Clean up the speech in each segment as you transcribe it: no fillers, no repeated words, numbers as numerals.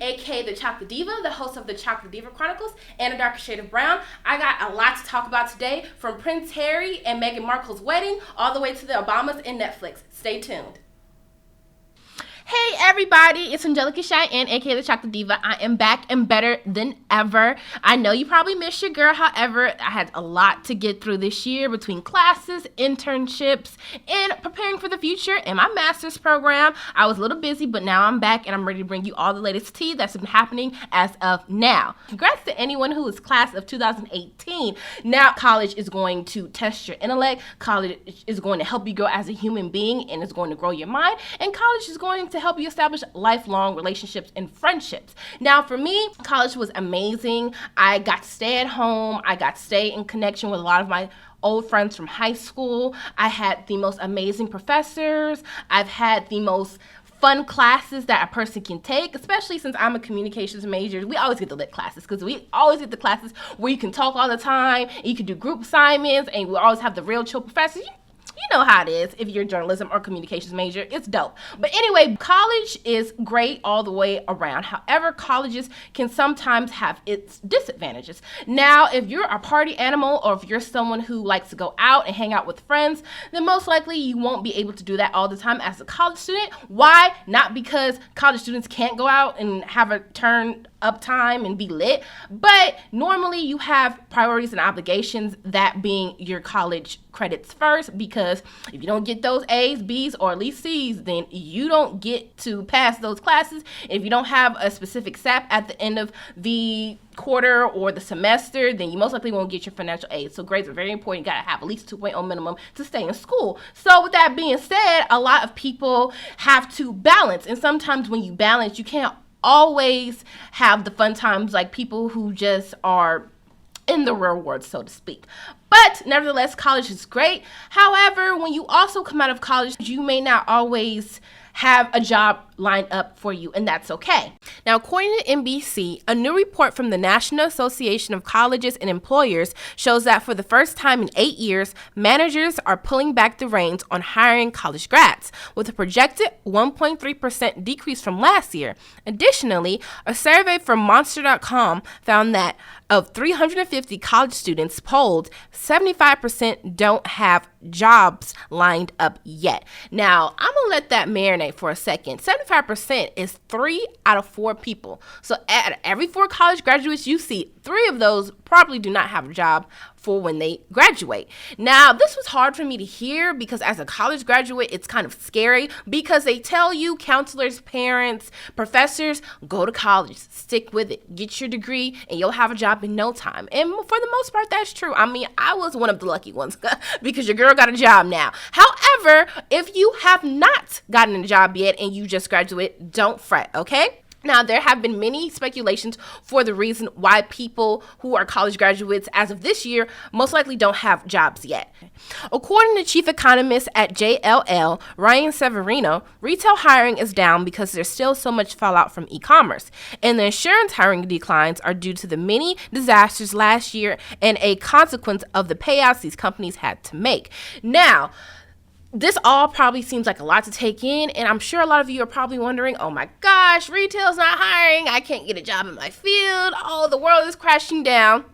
aka the Chocolate Diva, the host of the Chocolate Diva Chronicles and A Darker Shade of Brown. I got a lot to talk about today, from Prince Harry and Meghan Markle's wedding all the way to the Obamas and Netflix. Stay tuned. Hey everybody, it's Angelica Cheyenne, aka the Chocolate Diva. I am back and better than ever. I know you probably missed your girl, however, I had a lot to get through this year between classes, internships, and preparing for the future in my master's program. I was a little busy, but now I'm back and I'm ready to bring you all the latest tea that's been happening as of now. Congrats to anyone who is class of 2018. Now college is going to test your intellect, college is going to help you grow as a human being, and it's going to grow your mind, and college is going to help you establish lifelong relationships and friendships. Now for me, college was amazing. I got to stay at home. I got to stay in connection with a lot of my old friends from high school. I had the most amazing professors. I've had the most fun classes that a person can take, especially since I'm a communications major. We always get the lit classes because we always get the classes where you can talk all the time, and you can do group assignments, and we always have the real chill professors. You know how it is if you're a journalism or communications major. It's dope. But anyway, college is great all the way around. However, colleges can sometimes have its disadvantages. Now, if you're a party animal or if you're someone who likes to go out and hang out with friends, then most likely you won't be able to do that all the time as a college student. Why? Not because college students can't go out and have a turn up time and be lit, but normally you have priorities and obligations, that being your college credits first, because if you don't get those A's, B's, or at least C's, then you don't get to pass those classes. If you don't have a specific SAP at the end of the quarter or the semester, then you most likely won't get your financial aid. So grades are very important. You gotta have at least 2.0 minimum to stay in school. So with that being said, a lot of people have to balance, and sometimes when you balance, you can't always have the fun times like people who just are in the real world, so to speak. But nevertheless, college is great. However, when you also come out of college, you may not always have a job lined up for you, and that's okay. Now, according to NBC, a new report from the National Association of Colleges and Employers shows that for the first time in 8 years, managers are pulling back the reins on hiring college grads, with a projected 1.3% decrease from last year. Additionally, a survey from Monster.com found that of 350 college students polled, 75% don't have jobs lined up yet. Now, I'm gonna let that marinate for a second. 75% is 3 out of 4 people. So at every 4 college graduates you see, 3 of those probably do not have a job for when they graduate. Now, this was hard for me to hear because as a college graduate, it's kind of scary because they tell you, counselors, parents, professors, go to college, stick with it, get your degree, and you'll have a job in no time. And for the most part, that's true. I mean, I was one of the lucky ones because your girl got a job now. However, if you have not gotten a job yet and you just graduated, don't fret, okay? Now, there have been many speculations for the reason why people who are college graduates as of this year most likely don't have jobs yet. According to chief economist at JLL, Ryan Severino, retail hiring is down because there's still so much fallout from e-commerce, and the insurance hiring declines are due to the many disasters last year and a consequence of the payouts these companies had to make. Now, this all probably seems like a lot to take in, and I'm sure a lot of you are probably wondering, oh my gosh, retail's not hiring, I can't get a job in my field, oh, the world is crashing down.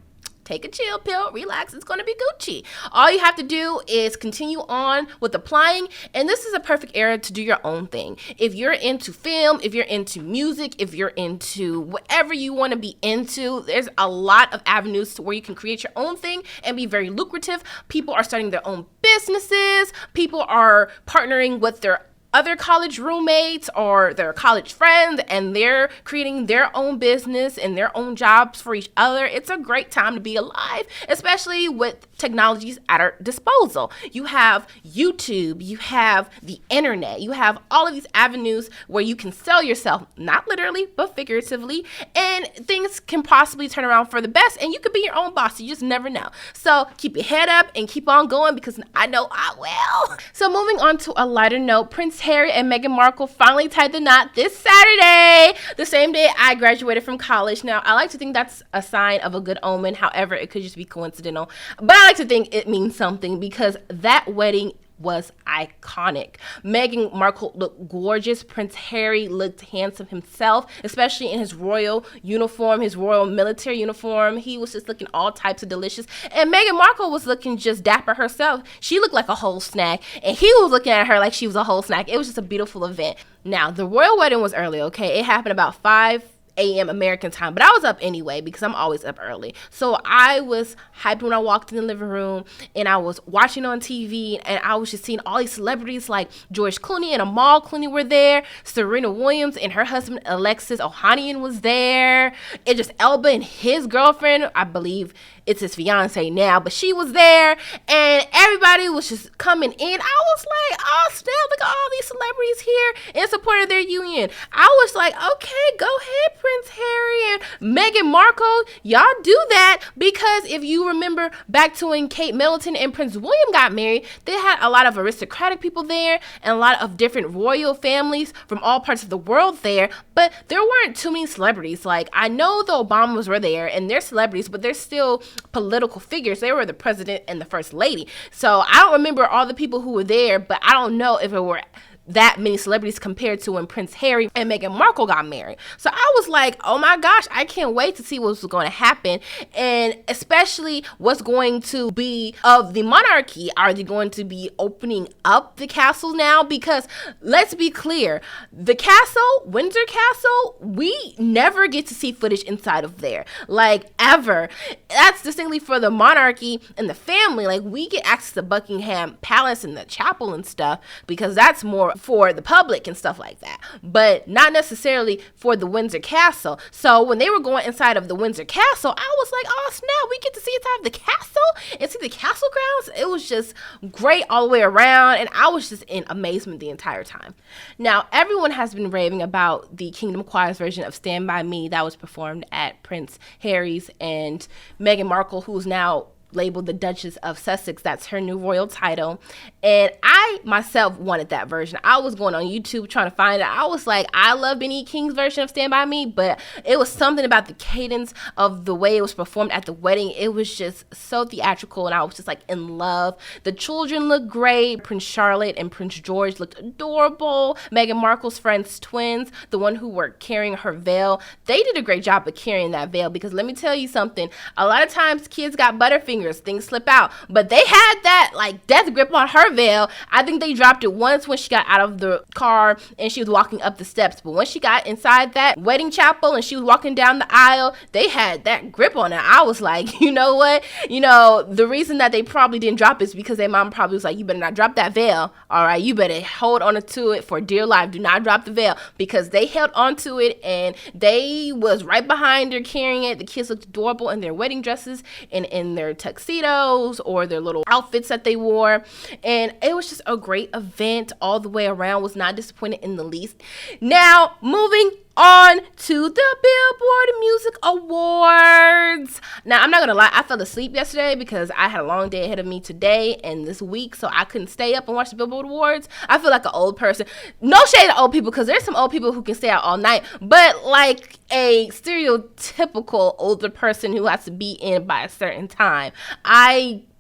Take a chill pill, relax, it's going to be Gucci. All you have to do is continue on with applying, and this is a perfect era to do your own thing. If you're into film, if you're into music, if you're into whatever you want to be into, there's a lot of avenues to where you can create your own thing and be very lucrative. People are starting their own businesses. People are partnering with their other college roommates or their college friends, and they're creating their own business and their own jobs for each other. It's a great time to be alive, especially with technologies at our disposal. You have YouTube, you have the internet, you have all of these avenues where you can sell yourself, not literally, but figuratively, and things can possibly turn around for the best, and you could be your own boss. You just never know. So keep your head up and keep on going, because I know I will. So moving on to a lighter note, Prince Harry and Meghan Markle finally tied the knot this Saturday, the same day I graduated from college. Now, I like to think that's a sign of a good omen. However, it could just be coincidental. But I like to think it means something, because that wedding was iconic. Meghan Markle looked gorgeous. Prince Harry looked handsome himself, especially in his royal uniform, his royal military uniform. He was just looking all types of delicious. And Meghan Markle was looking just dapper herself. She looked like a whole snack, and he was looking at her like she was a whole snack. It was just a beautiful event. Now, the royal wedding was early, okay? It happened about 5 a.m. American time, but I was up anyway because I'm always up early. So I was hyped when I walked in the living room, and I was watching on TV, and I was just seeing all these celebrities like George Clooney and Amal Clooney were there. Serena Williams and her husband Alexis Ohanian was there. Idris Elba and his girlfriend, I believe it's his fiance now, but she was there, and everybody was just coming in. I was like, oh snap, look at all these celebrities here in support of their union. I was like, okay, go ahead, Prince Harry and Meghan Markle, y'all do that, because if you remember back to when Kate Middleton and Prince William got married, they had a lot of aristocratic people there and a lot of different royal families from all parts of the world there, but there weren't too many celebrities. Like, I know the Obamas were there and they're celebrities, but they're still political figures. They were the president and the first lady. So I don't remember all the people who were there, but I don't know if it were that many celebrities compared to when Prince Harry and Meghan Markle got married. So I was like, oh my gosh, I can't wait to see what's going to happen, and especially what's going to be of the monarchy. Are they going to be opening up the castle now? Because let's be clear, the castle, Windsor Castle, we never get to see footage inside of there, like ever. That's distinctly for the monarchy and the family. Like, we get access to Buckingham Palace and the chapel and stuff because that's more for the public and stuff like that, but not necessarily for the Windsor Castle. So when they were going inside of the Windsor Castle, I was like, oh snap, we get to see inside of the castle and see the castle grounds. It was just great all the way around, and I was just in amazement the entire time. Now, everyone has been raving about the Kingdom Choir's version of Stand By Me that was performed at Prince Harry's and Meghan Markle, who's now labeled the Duchess of Sussex. That's her new royal title. And I myself wanted that version. I was going on YouTube trying to find it. I was like, I love Benny King's version of Stand By Me, but it was something about the cadence of the way it was performed at the wedding. It was just so theatrical, and I was just like in love. The children looked great. Prince Charlotte and Prince George looked adorable. Meghan Markle's friends, twins, the one who were carrying her veil, they did a great job of carrying that veil, because let me tell you something, a lot of times kids got butterfingers, things slip out, but they had that like death grip on her veil. I think they dropped it once when she got out of the car and she was walking up the steps, but once she got inside that wedding chapel and she was walking down the aisle, they had that grip on it. I was like, you know what, the reason that they probably didn't drop it is because their mom probably was like, you better not drop that veil, all right, you better hold on to it for dear life, do not drop the veil, because they held on to it and they was right behind her carrying it. The kids looked adorable in their wedding dresses and in their tuxedos or their little outfits that they wore, and it was just a great event all the way around. Was not disappointed in the least. Now, moving on to the BillBoard Music Awards. Now, I'm not gonna lie, I fell asleep yesterday because I had a long day ahead of me today and this week, so I couldn't stay up and watch the BillBoard Awards. I feel like an old person. No shade to old people, because there's some old people who can stay out all night, but like a stereotypical older person who has to be in by a certain time.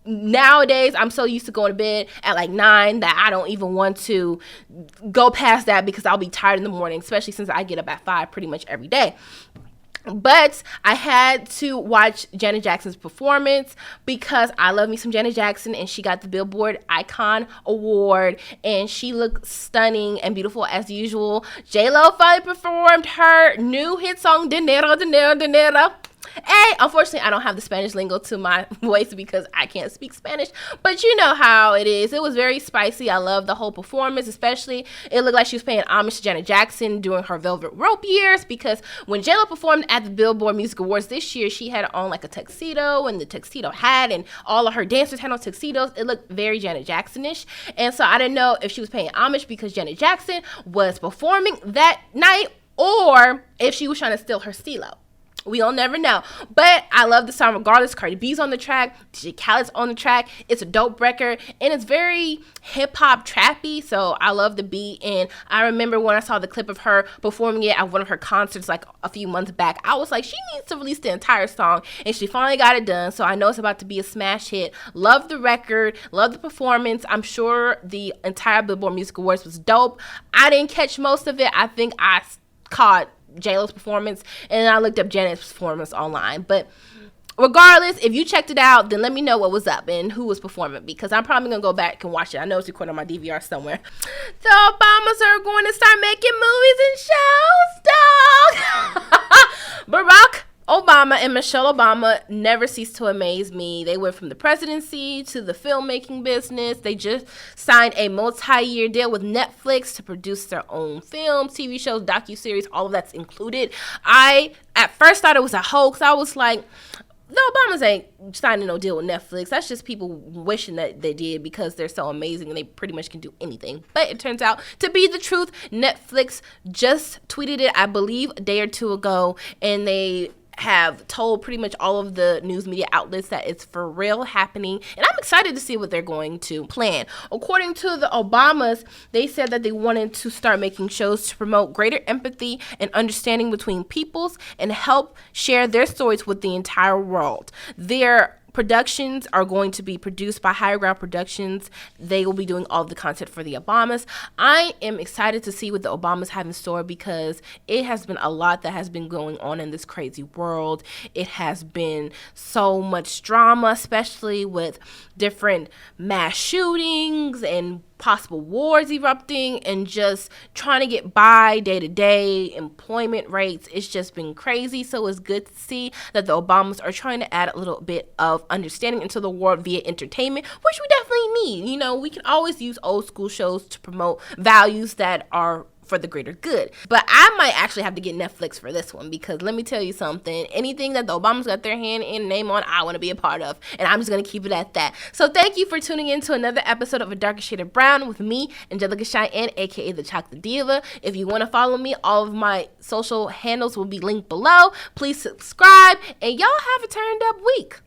Nowadays, I'm so used to going to bed at like 9 that I don't even want to go past that, because I'll be tired in the morning, especially since I get up at 5 pretty much every day. But I had to watch Janet Jackson's performance because I love me some Janet Jackson, and she got the BillBoard Icon Award, and she looked stunning and beautiful as usual. J-Lo finally performed her new hit song, Dinero, Dinero, Dinero. Hey, unfortunately, I don't have the Spanish lingo to my voice because I can't speak Spanish, but you know how it is. It was very spicy. I love the whole performance, especially it looked like she was paying homage to Janet Jackson during her Velvet Rope years, because when J-Lo performed at the BillBoard Music Awards this year, she had on like a tuxedo and the tuxedo hat, and all of her dancers had on tuxedos. It looked very Janet Jackson-ish, and so I didn't know if she was paying homage because Janet Jackson was performing that night, or if she was trying to steal her stilo. We'll never know. But I love the song regardless. Cardi B's on the track. DJ Khaled's on the track. It's a dope record. And it's very hip-hop trappy. So I love the beat. And I remember when I saw the clip of her performing it at one of her concerts like a few months back, I was like, she needs to release the entire song. And she finally got it done. So I know it's about to be a smash hit. Love the record. Love the performance. I'm sure the entire BillBoard Music Awards was dope. I didn't catch most of it. I think I caught J-Lo's performance, and I looked up Janet's performance online. But regardless, if you checked it out, then let me know what was up and who was performing, because I'm probably going to go back and watch it. I know it's recorded on my DVR somewhere. The Obamas are going to start making movies and shows, dog. Barack Obama and Michelle Obama never cease to amaze me. They went from the presidency to the filmmaking business. They just signed a multi-year deal with Netflix to produce their own films, TV shows, docuseries, all of that's included. I, at first, thought it was a hoax. I was like, the Obamas ain't signing no deal with Netflix. That's just people wishing that they did because they're so amazing and they pretty much can do anything. But it turns out to be the truth. Netflix just tweeted it, I believe, a day or two ago, and they have told pretty much all of the news media outlets that it's for real happening, and I'm excited to see what they're going to plan. According to the Obamas, they said that they wanted to start making shows to promote greater empathy and understanding between peoples and help share their stories with the entire world. Their productions are going to be produced by Higher Ground Productions. They will be doing all the content for the Obamas. I am excited to see what the Obamas have in store because it has been a lot that has been going on in this crazy world. It has been so much drama, especially with different mass shootings and possible wars erupting and just trying to get by day to day, employment rates. It's just been crazy. So it's good to see that the Obamas are trying to add a little bit of understanding into the world via entertainment, which we definitely need. You know, we can always use old school shows to promote values that are for the greater good. But I might actually have to get Netflix for this one because let me tell you something, anything that the Obamas got their hand and name on, I want to be a part of, and I'm just going to keep it at that. So thank you for tuning in to another episode of A Darker Shade of Brown with me, Angelica Cheyenne, aka the Chocolate Diva. If you want to follow me, all of my social handles will be linked below. Please subscribe, and y'all have a turned up week.